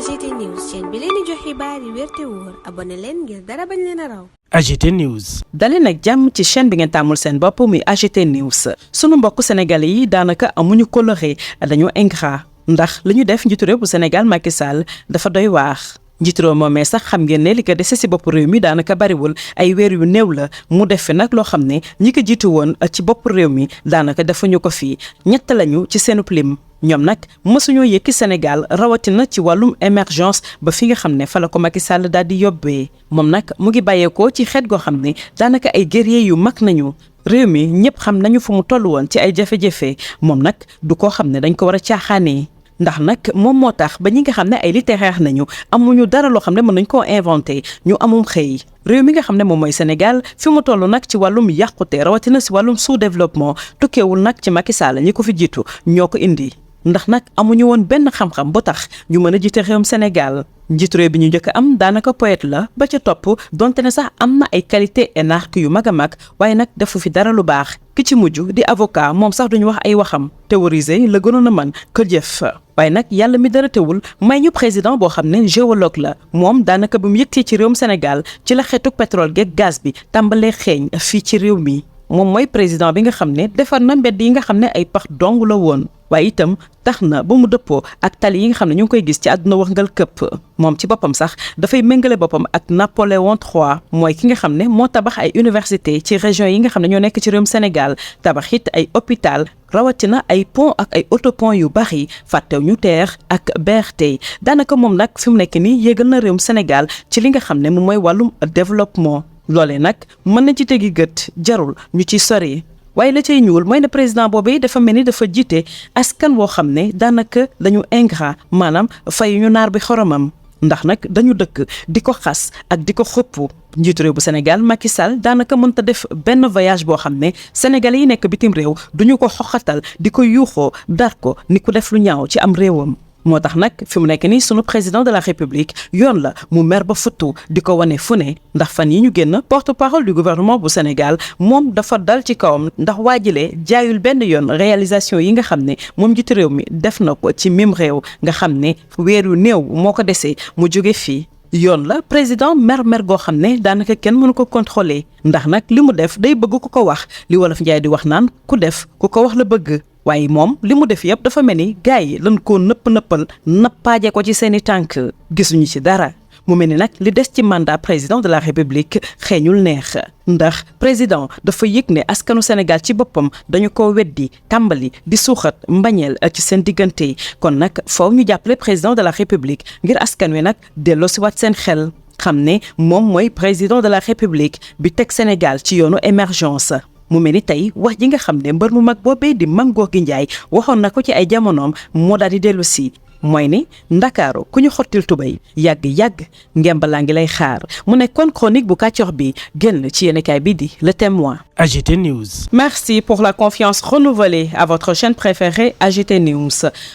AGT News chaîne bi leen di jox xibaar yi wér te wóor abonné leen ngir dara bañ leen a raw. AGT News. daleen ak jàmm ci chaîne bi ngeen tàmmul seen bopp muy AGT News sunu mbokk sénégalais yi daanaka amuñu coloré dañoo ingrat ndax li ñu def njiitu réew bu Sénégal Macky Sall dafa doy waax. njiitu réew moomee sax xam ngeen ne li ko dese si bopp réew mi daanaka bariwul ay weer yu néew la mu def fi nag loo xam ne ñi ko jiitu woon ci bopp réew mi daanaka defuñu ko fii ñett lañu ci seenu lim. ñoom nag mësuñoo yëkki Sénégal rawatina ci wàllum émergence ba fi nga xam ne fa la ko Macky Sall daal di yóbbee moom nag mu ngi bàyyeekoo ci xeet goo xam ne daanaka ay guerrier yu mag nañu réew mi ñëpp xam nañu fu mu toll woon ci ay jafe-jafe moom nag du koo xam ne dañ ko war a caaxaanee ndax nag moom moo tax ba ñi nga xam ne ay littéraire nañu amuñu dara loo xam ne mën nañ koo inventé ñu amum xëy réew mi nga xam ne moom mooy Sénégal fi mu toll nag ci wàllum yàqute rawatina si wàllum sous-développement tukkeewul nag ci Macky Sall ñi ko fi jiitu ñoo ko indi ndax nag amuñu woon benn xam-xam ba tax ñu mën a jiite réewum Sénégal njiitu réew bi ñu njëkk am daanaka poète la ba ca topp donte ne sax am na ay qualité énarque yu mag a mag waaye nag defu fi dara lu baax ki ci mujj di avocat moom sax duñu wax ay waxam théoriser la gënoon a mën ko jëf waaye nag yàlla mi dara teewul may ñu président boo xam ne géologue la moom daanaka bu mu yëgtee ci réewum Sénégal ci la xeetuk pétrole geeg gaz bi tàmbalee xeeñ fii ci réew mi moom mooy président bi nga xam ne defar na mbedd yi nga xam ne ay pax dong la woon waaye itam tax na ba mu dëppoo ak tali yi nga xam ne ñu ngi koy gis ci àdduna wërngal këpp moom ci boppam sax dafay méngale boppam ak Napoléon III mooy ki nga xam ne moo tabax ay université ci région yi nga xam ne ñoo nekk ci réewum Sénégal tabax it ay hôpital rawatina ay pont ak ay autopont yu bari fàttew ñu TER ak BRT daanaka moom nag fi mu nekk nii yéegal na réewum Sénégal ci li nga xam ne moom mooy wàllum développement loolee nag mën na ci tegi gët jarul ñu ci sori waaye la cay ñuul mooy ne président boobu dafa mel ni dafa jiite askan woo xam ne daanaka dañu ingrat maanaam fay ñu naar bi xoromam ndax nag dañu dëkk di ko xas ak di ko xëpp njiitu réew bu Sénégal Macky Sall daanaka mënta def benn voyage boo xam ne sénégalais yi nekk bitim réew duñu ko xoxatal di ko yuuxoo dar ko ni ku def lu ñaaw ci am réewam. moo tax nag fi mu nekk nii sunu président de la république yoon la mu mer ba futtu di ko wane fu ne ndax fan yi ñu génn porte-parole du gouvernement bu Sénégal moom dafa dal ci kawam ndax waajilee jaayul benn yoon réalisation yi nga xam ne moom jiitu réew mi def na ko ci mim réew nga xam ne weer yu néew moo ko desee mu jóge fii yoon la président mer goo xam ne daanaka kenn mënu ko contrôler ndax nag li mu def day bëgg ku ko wax li wolof njaay di wax naan ku def ku ko wax la bëgg waaye moom li mu def yëpp dafa mel ni gars yi lan koo nëppal nappaaje ko ci seeni tànk gisuñu ci dara mu mel ni nag li des ci mandat président de la république xeeñul neex ndax président dafa yëg ne askanu Sénégal ci boppam dañu ko weddi tàmbali di suuxat mbañeel ci seen diggante kon nag foofu ñu jàppale président de la république ngir askan wi nag delloosiwaat seen xel xam ne moom mooy président de la république bi teg Sénégal ci yoonu émergence mu mel ni tey wax ji nga xam ne mbër mu mag boobee di Mame Gorgui Ndiaye waxoon na ko ci ay jamonoom moo daal di dellu si mooy ni ndakaaru ku ñu xottil tubay yàgg ngemba laa ngi lay xaar mu nekkoon chronique bu kàccox bi génn ci yéenekaay bi di Le Témoin. AGT News. Merci pour la confiance renouvelée à votre chaîne préférée AGT News.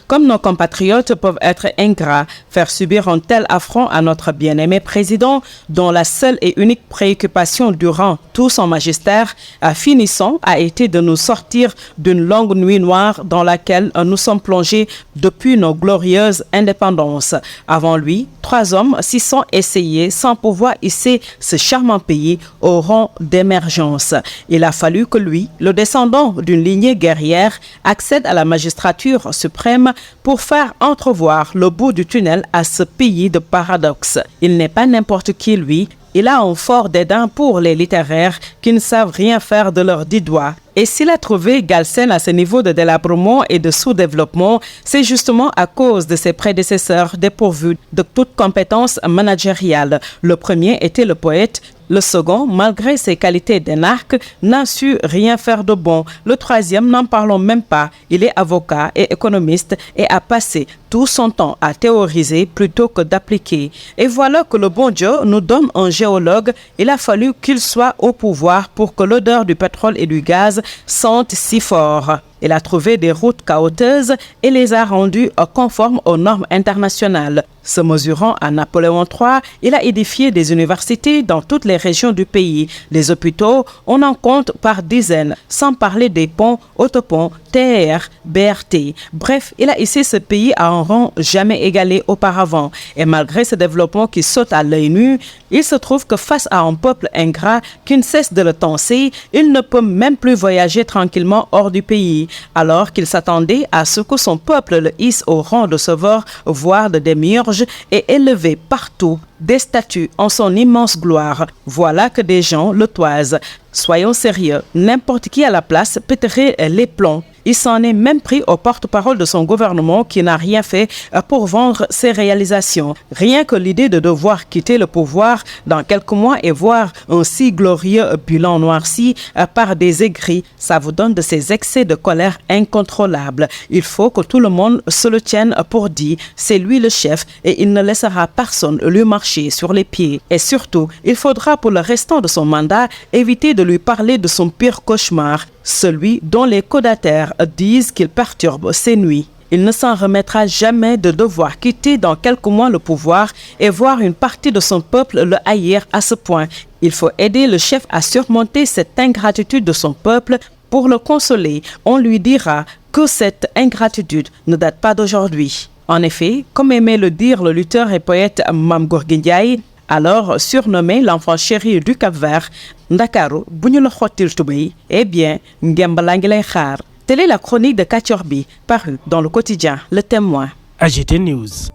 Comme nos compatriotes peuvent être ingrats, faire subir un tel affront à notre bien-aimé président, dont la seule et unique préoccupation durant tout son magistère finissant a été de nous sortir d'une longue nuit noire dans laquelle nous sommes plongés depuis nos glorieuses indépendances. Avant lui, 3 hommes s'y sont essayés sans pouvoir hisser ce charmant pays au rang d'émergence. Il a fallu que lui, le descendant d'une lignée guerrière, accède à la magistrature suprême pour faire entrevoir le bout du tunnel à ce pays de paradoxes. Il n'est pas n'importe qui, lui. Il a un fort dédain pour les littéraires qui ne savent rien faire de leurs 10 doigts. Et s'il a trouvé Galsen à ce niveau de délabrement et de sous-développement, c'est justement à cause de ses prédécesseurs dépourvus de toute compétence managériale. Le premier était le poète. Le second, malgré ses qualités d'énarque, n'a su rien faire de bon. Le troisième, n'en parlons même pas. Il est avocat et économiste et a passé tout son temps à théoriser plutôt que d'appliquer. Et voilà que le bon Dieu nous donne un géologue. Il a fallu qu'il soit au pouvoir pour que l'odeur du pétrole et du gaz sente si fort. Il a trouvé des routes caouteuses et les a rendues conformes aux normes internationales. Se mesurant à Napoléon III, il a édifié des universités dans toutes les régions du pays. Les hôpitaux, on en compte par dizaines, sans parler des ponts, autoponts, TER, BRT. Bref, il a hissé ce pays à un rang jamais égalé auparavant. Et malgré ce développement qui saute à l'œil nu, il se trouve que face à un peuple ingrat qui ne cesse de le tancer, il ne peut même plus voyager tranquillement hors du pays, alors qu'il s'attendait à ce que son peuple le hisse au rang de sauveur, voire de démiurge, et élevé partout des statues en son immense gloire. Voilà que des gens le toisent. Soyons sérieux, n'importe qui à la place péterait les plombs. Il s'en est même pris au porte-parole de son gouvernement qui n'a rien fait pour vendre ses réalisations. Rien que l'idée de devoir quitter le pouvoir dans quelques mois et voir un si glorieux bilan noirci par des aigris, ça vous donne de ces excès de colère incontrôlables. Il faut que tout le monde se le tienne pour dit, c'est lui le chef et il ne laissera personne lui marcher sur les pieds. Et surtout, il faudra pour le restant de son mandat éviter de lui parler de son pire cauchemar, celui dont les codataires disent qu'il perturbe ses nuits. Il ne s'en remettra jamais de devoir quitter dans quelques mois le pouvoir et voir une partie de son peuple le haïr à ce point. Il faut aider le chef à surmonter cette ingratitude de son peuple. Pour le consoler, on lui dira que cette ingratitude ne date pas d'aujourd'hui. En effet, comme aimait le dire le lutteur et poète Mame Gorgui Ndiaye, alors surnommé l'enfant chéri du Cap-Vert, Ndakaaru bu ñu la xottil tubéy, eh bien ngemb laa ngi lay xaar. Telle est la chronique de Kathior Bi, parue dans le quotidien Le Témoin. AGT News.